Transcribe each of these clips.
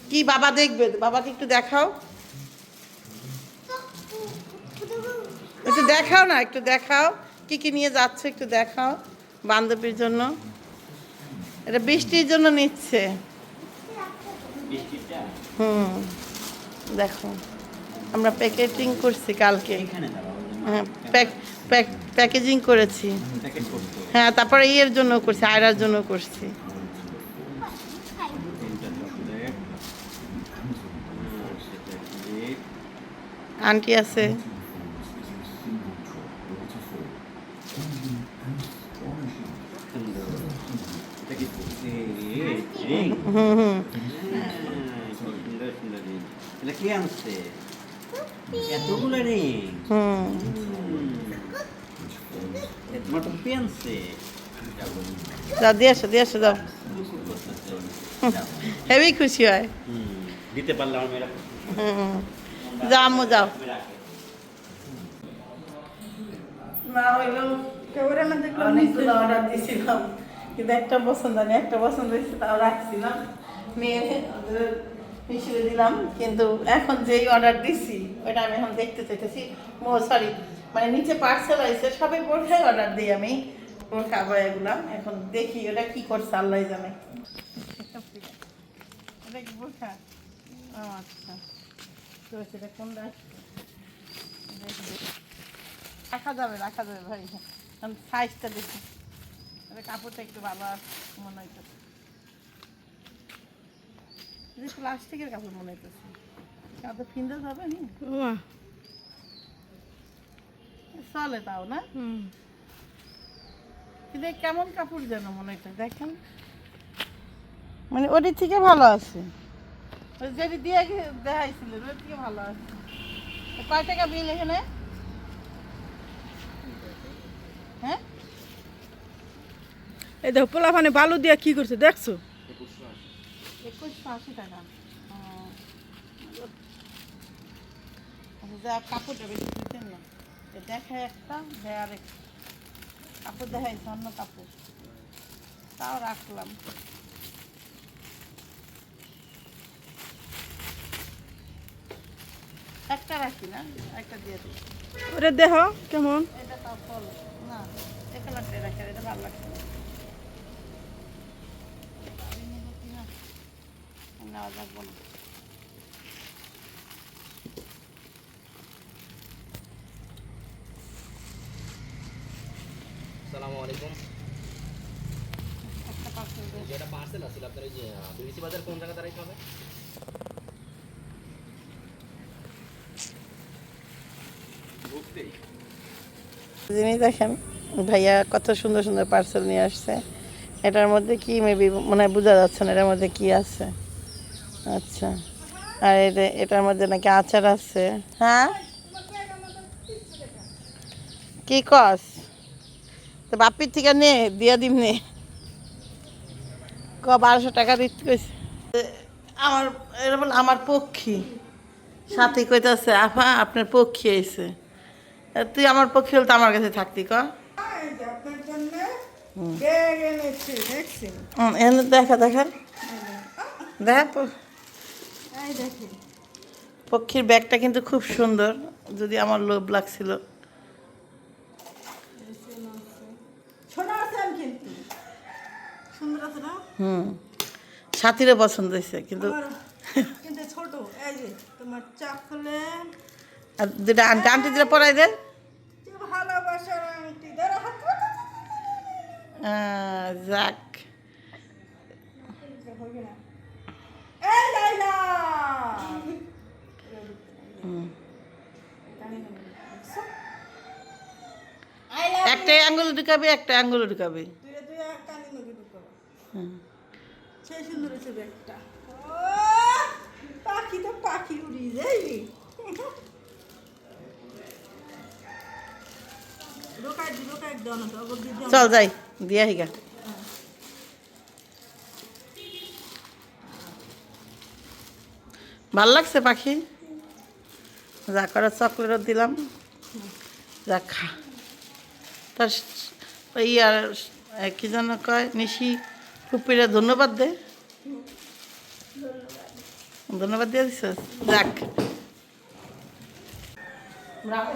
কি বাবা দেখবে, বাবাকে একটু দেখাও, একটু দেখাও না, একটু দেখাও কি কি নিয়ে যাচ্ছে, একটু দেখাও বান্ধবীর জন্য। এটা বৃষ্টির জন্য নিচ্ছে। হুম, দেখো আমরা প্যাকেজিং করছি কালকে। হ্যাঁ, প্যাকেজিং করেছি। হ্যাঁ, তারপরে ইয়ের জন্য করছি, আয়রার জন্য করছি। আন্টি আছে। হুম হুম। কে আনছে এতগুলো রিং? তোমার টুপি আনছে? যাও দিয়ে আসো, দিয়ে আসো, যাও। হেভি খুশি হয়। দিতে পারলে আমার মেয়েরা হুম, যাও আম্মু যাও। না হইলো কেউরে না দেখলাম, অনেকগুলো অর্ডার দিয়েছিলাম কিন্তু একটা পছন্দ নেই, একটা পছন্দ হয়েছে তাও রাখছিলাম, মেয়ে হিসেবে দিলাম। কিন্তু এখন যেই অর্ডার দিছি ওইটা আমি এখন দেখতে চাইতেছি। সরি, মানে নিচে পার্সেল হয়েছে, সবাই বোরখাই অর্ডার দিই আমি, বোরখা এগুলা। এখন দেখি ওটা কি করছে আল্লাহ জানে। এটা কি বোরখা? ও আচ্ছা, তো সেটা কোনটা রাখা যাবে, রাখা যাবে ভাই, সাইজটা দেখি। কাপড়টা একটু ভালো মনে হইতেছে, প্লাস্টিকের কাপড় মনে হইতেছে, কাপড় ফিন্দে যাবে নি, চলে তাও না। কিন্তু কেমন কাপড় যেন মনে হইতেছে, দেখেন মানে ওটির থেকে ভালো আছে, ওই যেটি দিয়ে দেখাইছিলেন ওর থেকে ভালো আছে। কয় টাকা বিল এখানে? হ্যাঁ, এই দেখো পোলাপানে বালু দিয়া কি করছে দেখছো? 2180 টাকা। যা কাপড়টা বেশি দিতেন না, দেখায় একটা দেয় আরেকটা, কাপড় দেখাইছে অন্য কাপড়, তাও রাখলাম। একটা রাখি না, একটা দিয়ে দিই। ওরে দেহ কেমন? এটা তাও চলো না, এই কালারটাই রাখি, এটা ভালো লাগছে না। নেওয়া যাবো না। আসসালামু আলাইকুম। একটা পার্সেল যেটা পার্সেল আছে আপনার এই যে বিবিসি বাজার কোন জায়গা দাঁড়াইতে হবে? জিনিস দেখেন, ভাইয়া কত সুন্দর সুন্দর পার্সেল নিয়ে আসছে। এটার মধ্যে কি মেবি মনে হয় বোঝা যাচ্ছে না এটার মধ্যে কি আছে। আচ্ছা, আর এটার মধ্যে নাকি আচার আছে। হ্যাঁ, কি কস? তো বাপির থেকে নে দিয়া দিম নে, 1200 টাকা দিতে কইছে। আমার এটা বলে আমার পক্ষী, সাথে কইতাছে আপা আপনার পক্ষী আইছে। তুই আমার পক্ষী হলে তো আমার কাছে থাকতি ক। এনে দেখা দেখান, দেখ পক্ষীর ব্যাগটা কিন্তু খুব সুন্দর, যদি আমার লোভ লাগছিল। হুম, সাথীরও পছন্দ হয়েছে কিন্তু ছোট এই যে তোমার চকলেট, আর দুটা আন্টি আন্টি দুটা পরাই দে। ভালোবাসার আংটি ধরো হাত। যাক, এই লাইলা একটা আঙ্গুল ঢুকাবে, একটা আঙ্গুল ঢুকাবে। সেই সুন্দর হয়েছে ব্যাগটা। পাখি তো পাখি উড়িয়ে যাই। চল যাই দিয়া হিগা। ভাল লাগছে পাখি, যা করে চকলেটও দিলাম, যা খা। তার ইয়ার কি যেন কয় নিশি ফুপিরা ধন্যবাদ দে। ধন্যবাদ দিয়ে দিস যাক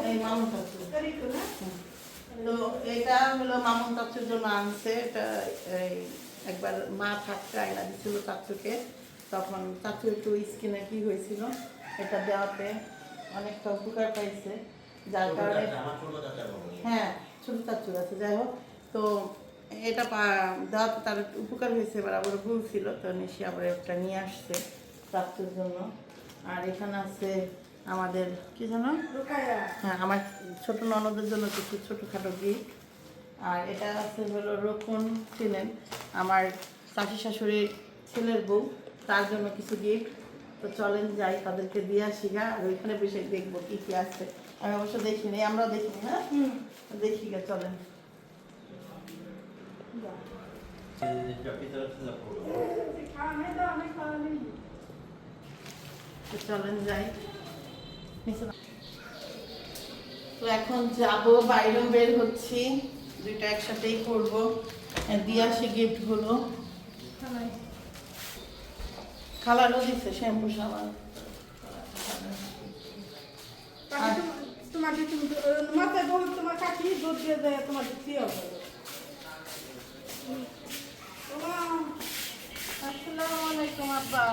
এই মামুন চাচু। তো এটা হলো মামুন চাচুর জন্য আনছে। এটা এই একবার মা থাকতে আয়না দিচ্ছিল চাচুকে, তখন চাচু একটু স্কিনে কি হয়েছিল, এটা দেওয়াতে অনেকটা উপকার পাইছে, যার কারণে হ্যাঁ ছোট চাচুর আছে। যাই হোক, তো এটা দেওয়াতে তার একটু উপকার হয়েছে। এবার আবার ভুল ছিল, তো নিশি আবার একটা নিয়ে আসছে চাচুর জন্য। আর এখানে আছে আমাদের কি জানো, হ্যাঁ আমার ছোট ননদের জন্য কিছু ছোটোখাটো গিফট। আর এটা আছে হলো রক্ষণ ছিলেন আমার শাশি শাশুড়ির ছেলের বউ, তার জন্য কিছু গিফট। তো চলেন যাই তাদেরকে দিয়ে আসি গা, আর ওইখানে বসে দেখবো কি কি আছে। আমি অবশ্য দেখিনি, আমরাও দেখিনি। হ্যাঁ দেখি গা, চলেন। তো চলেন যাই। তো এখন যাবো, বাইরেও বের হচ্ছি, দুইটা একসাথেই করবো। দিয়ে আসি গিফটগুলো। খালারও দিচ্ছে শ্যাম্পু সাবান। তোমাকে মাথায় বল, তোমার কাকি দুধ দিয়ে দেয়, তোমাকে কি হবে? আসসালামু আলাইকুম আব্বা।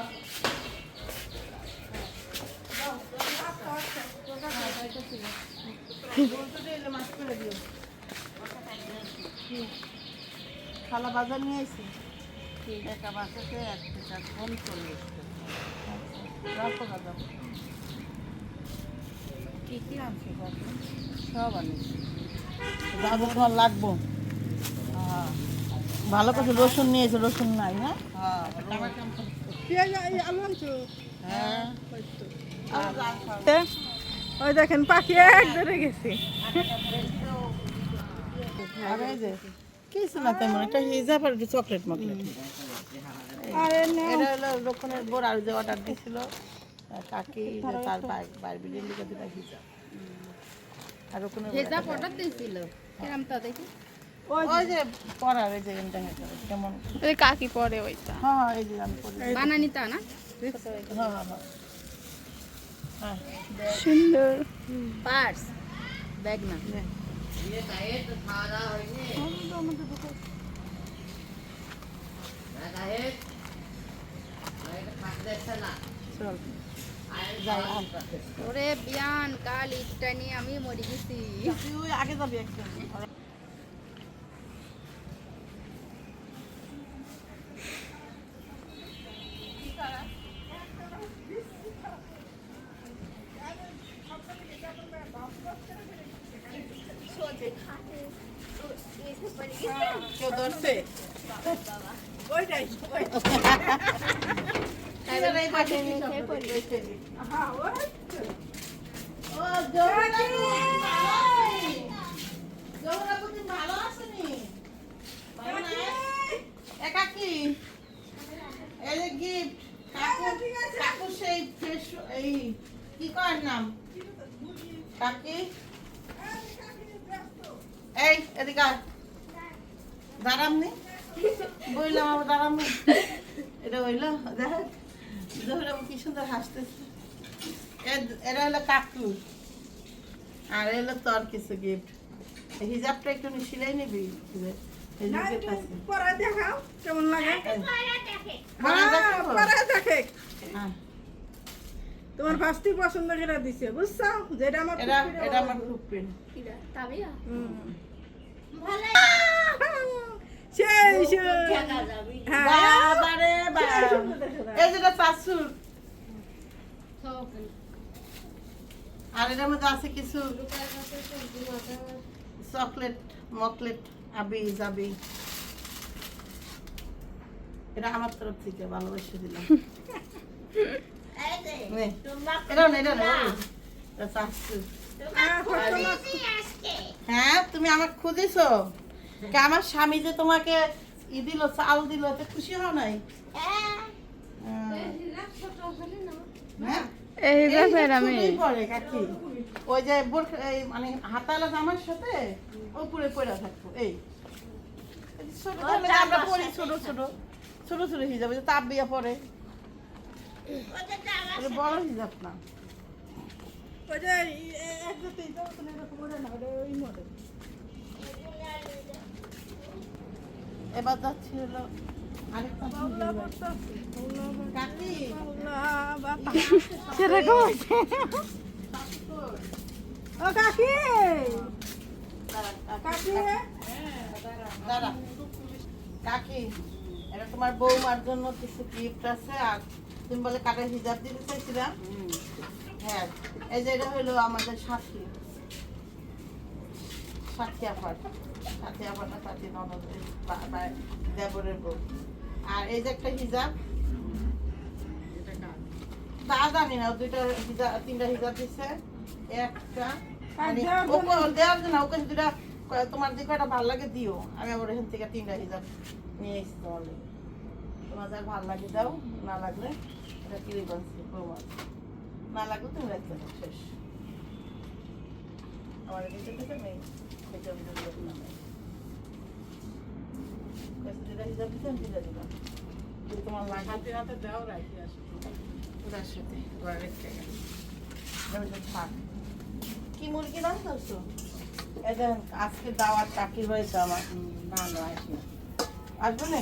খালা বাজার নিয়ে আইসি, একটা বাসাতে একটা ফোন করে রাখো বাজার। কি কি আনছো সব আনিস, যা যা তোমার লাগবো। ভালো করে রসুন নিয়েছে, রসুন নাই। হ্যাঁ পেঁয়াজ আলু আনছো? হ্যাঁ ওই দেখেন পাখি এক ধরে গেছে। আর এই যে কিছু না তেমন, একটা হিজাব আর চকলেট মকলেট। আরে এটা হলো রক্ষণের বোর আর যে অর্ডার দিছিল কাকি, তার বাইরে বিলিয়ে লিখে দিল হিজাব। আর রক্ষণের হেজাব অর্ডার দিয়েছিল কেরাম তা দেখি ওই যে পরার এই যে কেমন ওই কাকি পরে ওইটা হ্যাঁ এই যে আমি পরি। বানানি তা না হ্যাঁ হ্যাঁ হ্যাঁ সুন্দর পার্স ব্যাগ না চল ওরে বিয়ান কাল ইটটা নিয়ে আমি মরে গেছি তুই আগে যাবি একদম। কেউ ধরছে ওইটাই হ্যাঁ ওই ও জোহরা বুঝি ভালো আসেনি একাকি। এই যে গিফট কাকু সেই ফ্রেশ এই কি করার নাম কাকি। এই এদিকে দাঁড়ামনি বললাম আমার দাঁড়ামনি। এটা হইলো দেখ জোহরা কি সুন্দর হাসতেছে। এরা হলো কাকু, আর হলো তোর কিছু গিফট। হিজাবটা একটু সিলাই নিবি। পরে দেখাও কেমন লাগে। হ্যাঁ, পরে দেখে তোমার ফার্স্টই পছন্দ করে দিছে, বুঝছো? যেটা আমার এটা আমার খুব প্রিয়। তাবিয়া সেই হ্যাঁ বাবারে বাবা, এই যেটা চাচুর। আর এটার মধ্যে আছে কিছু চকলেট মকলেট আবি যাবি। এটা আমার তরফ থেকে ভালোবাসা দিলাম। নে, এটা না এটা না এটা চাচুর। হ্যাঁ তুমি আমাকে খুঁজেছো, আমার স্বামী যে তোমাকে ই দিল চাল দিল, তো খুশি হও নাই? হ্যাঁ এই এই যে ব্যাপার আমি ছবিই পরে কাকি, ওই যে এই মানে হাতালা জামার সাথে উপরে পরে থাকবো। এই ছোট থাকলে আমরা পরি ছোট ছোট ছোট ছোট হিজাব, তাপ বিয়া পরে এটা বড় হিজাব না। ওই যে এক জাতি এরকম ওটা না, ওটা ওই মডেল। এবার যাচ্ছি হলো আরেকটা আল্লাহ বাঁচাচ্ছে, আল্লাহ বাঁচাচ্ছে, কাকি আল্লাহ বাঁচাচ্ছে। সেরকম হয়েছে। ও কাকি, কাকি, দাঁড়া কাকি, এটা তোমার বৌমার জন্য কিছু গিফট আছে। আর তুমি বলে কাঠের হিজাব দিতে চাইছিলাম। হ্যাঁ, এই যে এটা হলো আমাদের সাথী আপার না সাথী ননদের দেবরের বউ। আর এই যে একটা হিজাব, তা জানি না, দুইটা হিজাব, তিনটা হিজাব দিচ্ছে। একটা মানে দেওয়ার জন্য ওকে দুটা, তোমার যে কয়টা ভালো লাগে দিও। আমি আবার এখান থেকে তিনটা হিজাব নিয়ে এসেছি তোমার জন্য। তোমার যার ভালো লাগে দাও, না লাগলে এটা কিনে বানছি বৌমার, না লাগলে তুমি রাখতে দাও, শেষ। আমার এদিকে থেকে নেই, সেটা আমি দিলাম না। যেটা হিসাব দিতে আমি দিলে দিলাম, যদি তোমার লাগে হাতে হাতে দাও, রাখি আসো। ওটার সাথে ওরা রেখে গেল। থাক, কি মুরগি রান্না করছো? এটা আজকে দাওয়াত কাকির হয়েছে আমার। না না, আসি না, আসবে না।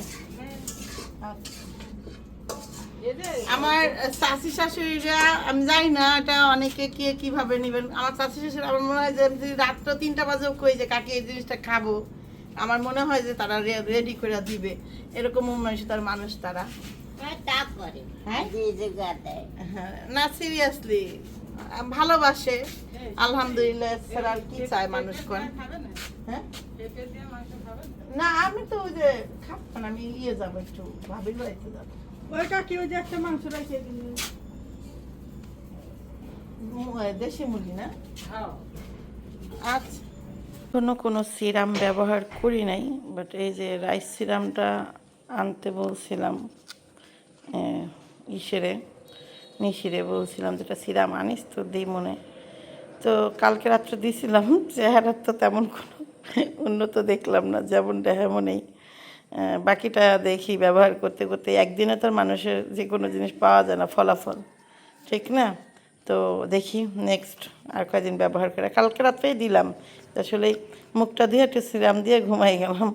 আমার চাষি শাশুড়িরা, আমি জানি না এটা অনেকে কে কিভাবে নেবেন। আমার চাষি শাশুড়ি, আমার মনে হয় যে যদি রাত্র 3টা বাজেও কই যে কাকি এই জিনিসটা খাবো, আমার মনে হয় যে তারা রেডি করে দিবে। এরকম তার মানুষ তারা। হ্যাঁ, না সিরিয়াসলি ভালোবাসে, আলহামদুলিল্লাহ। ছাড়া আর কি চায় মানুষ কোন? হ্যাঁ না, আমি তো ওই যে খাবো না, আমি যাবো একটু ভাবির বাড়িতে যাবো। ওই কাকি ওই যে একটা মাংস রাখিয়ে দিল। দেশি মুরগি না? আচ্ছা, কোনো সিরাম ব্যবহার করি নাই, বাট এই যে রাইস সিরামটা আনতে বলছিলাম নিশিরে বলছিলাম যেটা সিরাম আনিস তো দিই মনে। তো কালকে রাত্রে দিয়েছিলাম, চেহারা তো তেমন কোনো উন্নত দেখলাম না, যেমন তেমনই। বাকিটা দেখি ব্যবহার করতে করতে একদিনে তো মানুষের যে কোনো জিনিস পাওয়া যায় না, ফলাফল, ঠিক না? তো দেখি নেক্সট আর কয়েকদিন ব্যবহার করে। কালকে রাত্রেই দিলাম, আসলে মুখটা দিয়ে একটু সিরাম দিয়ে ঘুমাই গেলাম।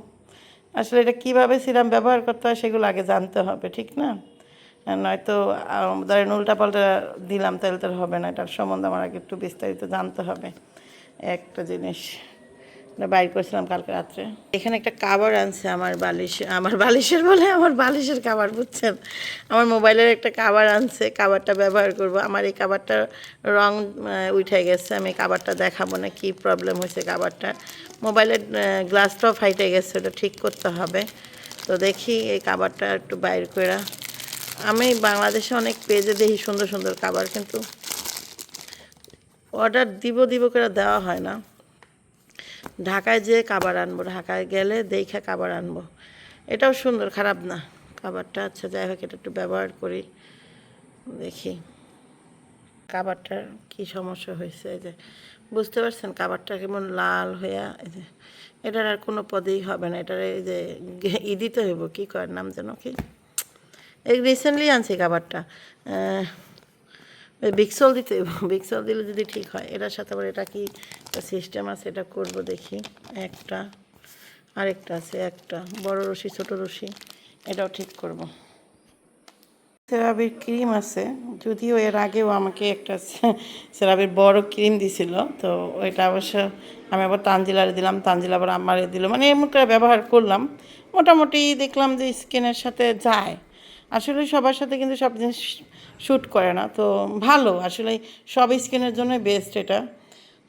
আসলে এটা কীভাবে সিরাম ব্যবহার করতে হয় সেগুলো আগে জানতে হবে, ঠিক না? নয়তো ধরেন উল্টাপাল্টা দিলাম, তাহলে তো হবে না। এটার সম্বন্ধে আমার আগে একটু বিস্তারিত জানতে হবে। একটা জিনিস বাইর করেছিলাম কালকে রাত্রে। এখানে একটা কাভার আনছে আমার বালিশের কাভার, বুঝছেন? আমার মোবাইলের একটা কাভার আনছে, কাভারটা ব্যবহার করব। আমার এই কাভারটার রং উঠে গেছে, আমি কাভারটা দেখাবো না কি প্রবলেম হয়েছে কাভারটার। মোবাইলের গ্লাসটাও ফাইটে গেছে, ওটা ঠিক করতে হবে। তো দেখি এই কাভারটা একটু বাইর করে। আমি বাংলাদেশে অনেক পেজে দেখি সুন্দর সুন্দর কাভার, কিন্তু অর্ডার দিব করে দেওয়া হয় না। ঢাকায় যেয়ে কাভার আনবো, ঢাকায় গেলে দেখে কাভার আনবো। এটাও সুন্দর, খারাপ না কাভারটা। আচ্ছা যাই হোক, এটা একটু ব্যবহার করি, দেখি কাভারটার কি সমস্যা হয়েছে। এই যে বুঝতে পারছেন কাভারটা কেমন লাল হইয়া, এই যে এটার আর কোনো পদেই হবে না। এটার এই যে দিতে হইব, কী করার নাম যেন কি, এই রিসেন্টলি আনছি কাভারটা, বিক্সল দিতে, বিক্সল দিলে যদি ঠিক হয়। এটার সাথে আবার এটা কি সিস্টেম আছে, এটা করব দেখি। একটা আরেকটা আছে, একটা বড় রশি ছোট রশি, এটাও ঠিক করব। সেরাবির ক্রিম আছে, যদিও এর আগেও আমাকে একটা সেরাবির বড় ক্রিম দিছিল, তো ওইটা অবশ্য আমি আবার তানজিলারে দিলাম, তানজিলা আবার আমারে দিল। মানে এমন করে ব্যবহার করলাম, মোটামুটি দেখলাম যে স্কিনের সাথে যায়। আসলে সবার সাথে কিন্তু সব জিনিস শ্যুট করে না, তো ভালো আসলে সব স্কিনের জন্য বেস্ট এটা।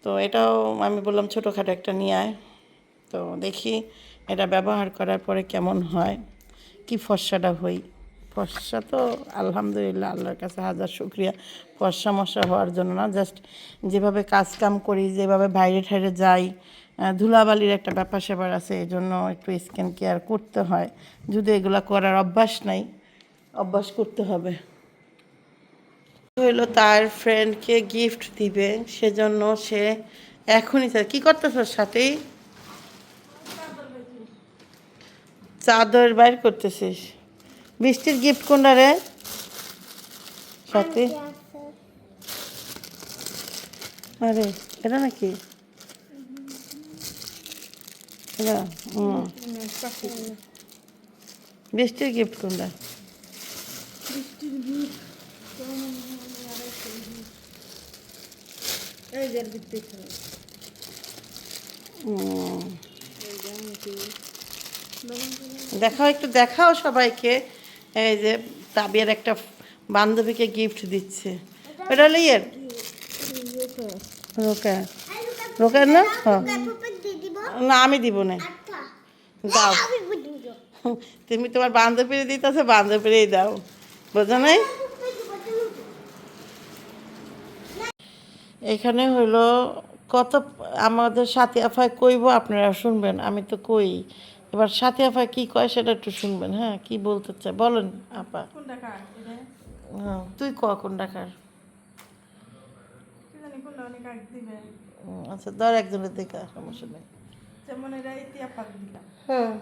তো এটাও আমি বললাম ছোটোখাটো একটা নিয়ে আয়। তো দেখি এটা ব্যবহার করার পরে কেমন হয়, কি ফর্সাটা হই। ফর্সা তো আলহামদুলিল্লাহ, আল্লাহর কাছে হাজার শুকরিয়া ফর্সা মশা হওয়ার জন্য না, জাস্ট যেভাবে কাজকাম করি, যেভাবে বাইরে ঠাইরে যাই, ধুলাবালির একটা ব্যাপার স্যাপার আছে, এই জন্য একটু স্কিন কেয়ার করতে হয়। যদি এগুলো করার অভ্যাস নাই, অভ্যাস করতে হবে। হইলো তার ফ্রেন্ডকে গিফট দিবে, সেজন্য সে এখনই কি করতেছ সাথেই চাদর বাইর করতেছিস। বৃষ্টির গিফট কোনটা রে? সাথে আরে এটা নাকি এটা বৃষ্টির গিফট কোনটা? এই যে দিতে দেখাও, একটু দেখাও সবাইকে। এই যে তাবিয়ার একটা বান্ধবীকে গিফট দিচ্ছে। এটা হলো ইয়ের রোকা, রোকার না? হ্যাঁ না আমি দিব না, দাও তুমি তোমার বান্ধবীরে দিতেছে, বান্ধবীরেই দাও, বোঝো নাই? এখানে হলো কত আমাদের সাথী আফায় কইব, আপনারা শুনবেন, আমি তো কই। এবার সাথী আফায় কি কয় সেটা একটু শুনবেন। হ্যাঁ কি বলতে চায় বলেন আপা? কোনটা কার এটা হ্যাঁ তুই ক কোন ডাকার? কি জানি কোনটা অনেক আগ দিবে আচ্ছা ধর একজনের দেখা, সমস্যা নেই। যেমন এটা ইতিয়া পাক দিলাম হ্যাঁ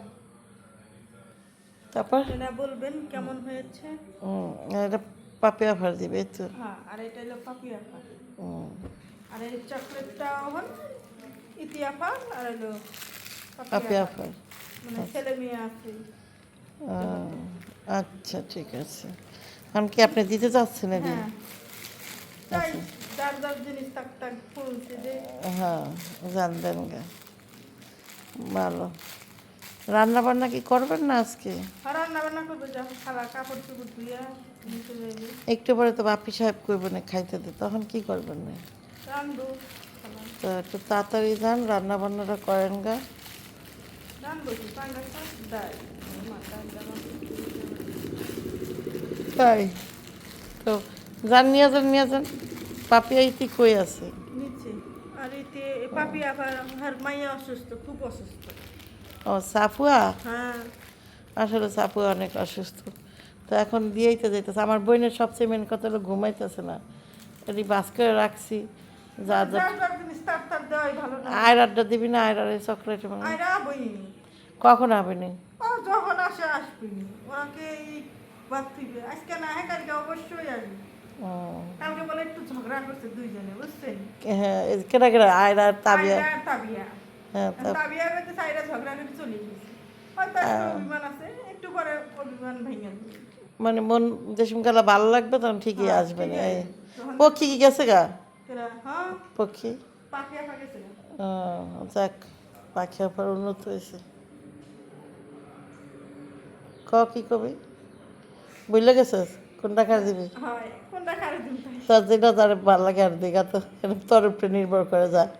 তারপর এটা বলবেন কেমন হয়েছে। এটা পাপি আফার দিবে, এই তো। হ্যাঁ আর এটা হলো পাপি আপা, হুম, আর এই চকলেটটা হল ইতিয়াপা, আর হলো পাপি আফার। মানে ছেলে মেয়ে আছে। আচ্ছা ঠিক আছে। এখন কি আপনি দিতে চাচ্ছেন এদিন? হ্যাঁ তাই যার যার জিনিস তাক তাক পৌঁছে যে হ্যাঁ জানবেন গা, ভালো। রান্না বান্না কি করবেন না আজকে? রান্না বান্না করবে, যখন খালা কাপড় চোপড় ধুইয়া নিচে যাইবে একটু পরে তো বাপি সাহেব করবেন না খাইতে দে, তখন কি করবেন না? রান্ধু খালা তো একটু তাড়াতাড়ি যান, রান্না বান্নাটা করেন গা। রান্ধবো কি পাঙ্গা শাক ডাল মাথা ডাল তাই তো যান, নিয়ে যান, নিয়ে যান। পাপি আইতি কই আছে? নিচে। আর এতে পাপি আবার আর মাইয়া অসুস্থ, খুব অসুস্থ। ও সাফুয়া, হ্যাঁ আসলে সাফুয়া অনেক অসুস্থ, তো এখন দিয়েই তো যাইতেছে। আমার বোনের সবচেয়ে মেন কথা হলো ঘুমাইতেছে না, এটি বাস করে রাখছি। যা যা যার যার জিনিস তার তার দেওয়াই ভালো না। আয়ের আড্ডা দিবি না, আয়ের আর চকলেট আয়রা বইনি, কখন আবেনি? ও যখন আসে আসবিনি, ওনাকে এই ভাবতিবে আজকে না হয় কালকে অবশ্যই আসবি। কালকে বলে একটু ঝগড়া করছে দুইজনে, বুঝছেন? হ্যাঁ কেনা কেনা আয়ের আর তাবিয়া। আয়রা আর তাবিয়া, হ্যাঁ তাবিয়া করতে সাইরা ঝগড়া করে চলে গেছে। হয়তো একটু অভিমান আছে, একটু পরে অভিমান ভেঙে যাবে। মানে মন যে সঙ্গে ভালো লাগবে তখন ঠিকই হ্যাঁ, আসবে না। ঠিকই এই যখন- পক্ষী কি গেছে গা? এরা, হ্যাঁ পক্ষী পাখিয়া পাকেছে না। যাক, পাখি আপার উন্নত হয়েছে। ক কি কবি বুঝলে গেছিস কোনটা খার দিবি? হয় কোনটা খারে দিন তাই। তোর যেটা তার ভালো লাগে আর দিঘা তো তোর উপরে নির্ভর করে যায়,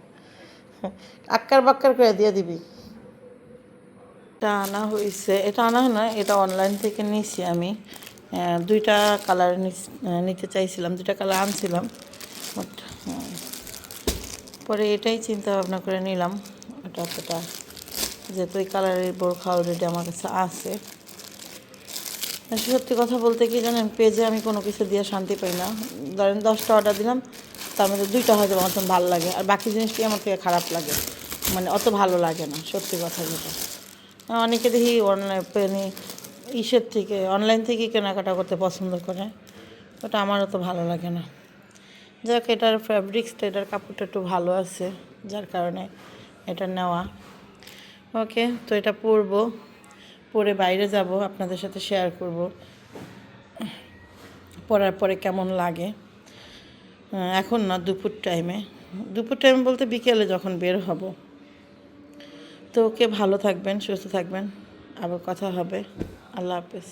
আক্কার বাক্কার করে দিয়ে দিবি। এটা আনা হয়েছে, এটা আনা না, এটা অনলাইন থেকে নিয়েছি আমি। দুইটা কালার নিতে চাইছিলাম, দুইটা কালার আনছিলাম, বাট পরে এটাই চিন্তা ভাবনা করে নিলাম। এটা অতটা যেহেতু এই কালারের বোরখা অলরেডি আমার কাছে আছে। সত্যি কথা বলতে কি জানেন, পেজে আমি কোনো কিছু দিয়ে শান্তি পাই না। ধরেন 10টা অর্ডার দিলাম, তার মধ্যে 2টা হয়তো আমার মতন ভালো লাগে, আর বাকি জিনিসটি আমার থেকে খারাপ লাগে, মানে অত ভালো লাগে না, সত্যি কথা যেটা। অনেকে দেখি অনলাইন ইসের থেকে অনলাইন থেকে কেনাকাটা করতে পছন্দ করে, ওটা আমার অত ভালো লাগে না। যাক, এটার ফ্যাব্রিক্সটা, এটার কাপড়টা একটু ভালো আছে, যার কারণে এটা নেওয়া। ওকে, তো এটা পরবো, পরে বাইরে যাব, আপনাদের সাথে শেয়ার করব পরার পরে কেমন লাগে। এখন না, দুপুর টাইমে বলতে বিকেলে যখন বের হব। তো ওকে, ভালো থাকবেন, সুস্থ থাকবেন, আবার কথা হবে। আল্লাহ হাফেজ।